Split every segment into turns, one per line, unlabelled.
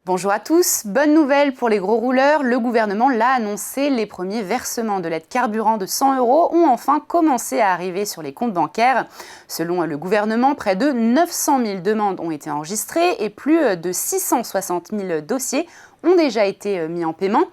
Bonjour à tous, bonne nouvelle pour les gros rouleurs, le gouvernement l'a annoncé, les premiers versements de l'aide carburant de 100 € ont enfin commencé à arriver sur les comptes bancaires. Selon le gouvernement, près de 900 000 demandes ont été enregistrées et plus de 660 000 dossiers ont déjà été mis en paiement.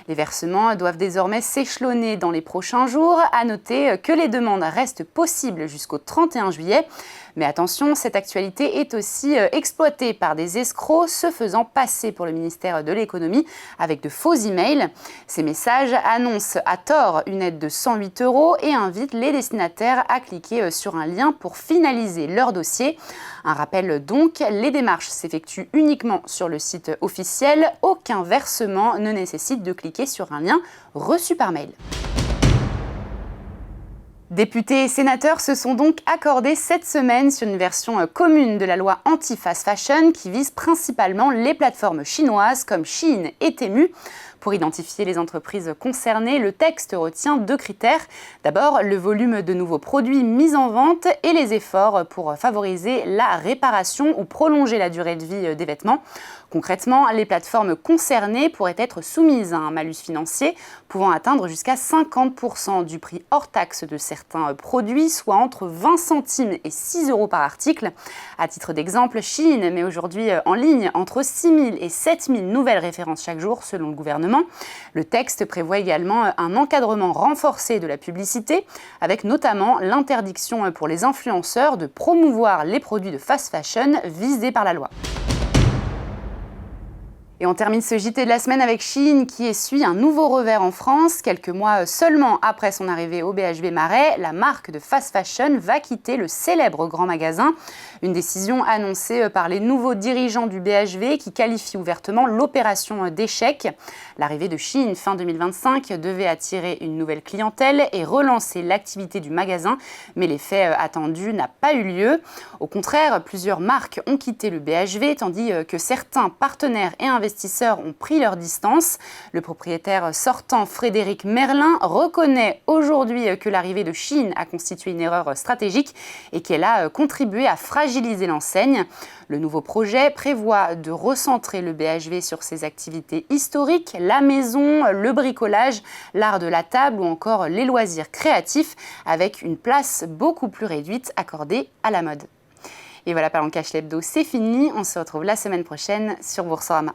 Les versements doivent désormais s'échelonner dans les prochains jours. À noter que les demandes restent possibles jusqu'au 31 juillet. Mais attention, cette actualité est aussi exploitée par des escrocs se faisant passer pour le ministère de l'économie avec de faux emails. Ces messages annoncent à tort une aide de 108 € et invitent les destinataires à cliquer sur un lien pour finaliser leur dossier. Un rappel donc, les démarches s'effectuent uniquement sur le site officiel. Aucun versement ne nécessite de cliquer sur un lien reçu par mail. Députés et sénateurs se sont donc accordés cette semaine sur une version commune de la loi anti-fast fashion qui vise principalement les plateformes chinoises comme Shein et Temu. Pour identifier les entreprises concernées, le texte retient 2 critères. D'abord, le volume de nouveaux produits mis en vente et les efforts pour favoriser la réparation ou prolonger la durée de vie des vêtements. Concrètement, les plateformes concernées pourraient être soumises à un malus financier pouvant atteindre jusqu'à 50% du prix hors taxe de certains produits, soit entre 20 centimes et 6 € par article. À titre d'exemple, Shein met aujourd'hui en ligne entre 6 000 et 7 000 nouvelles références chaque jour selon le gouvernement. Le texte prévoit également un encadrement renforcé de la publicité, avec notamment l'interdiction pour les influenceurs de promouvoir les produits de fast fashion visés par la loi. Et on termine ce JT de la semaine avec Shein qui essuie un nouveau revers en France. Quelques mois seulement après son arrivée au BHV Marais, la marque de fast fashion va quitter le célèbre grand magasin. Une décision annoncée par les nouveaux dirigeants du BHV qui qualifient ouvertement l'opération d'échec. L'arrivée de Shein fin 2025 devait attirer une nouvelle clientèle et relancer l'activité du magasin, mais l'effet attendu n'a pas eu lieu. Au contraire, plusieurs marques ont quitté le BHV tandis que certains partenaires et investisseurs ont pris leur distance. Le propriétaire sortant, Frédéric Merlin, reconnaît aujourd'hui que l'arrivée de Shein a constitué une erreur stratégique et qu'elle a contribué à fragiliser l'enseigne. Le nouveau projet prévoit de recentrer le BHV sur ses activités historiques, la maison, le bricolage, l'art de la table ou encore les loisirs créatifs, avec une place beaucoup plus réduite accordée à la mode. Et voilà, Parlons Cash l'hebdo, c'est fini. On se retrouve la semaine prochaine sur Boursorama.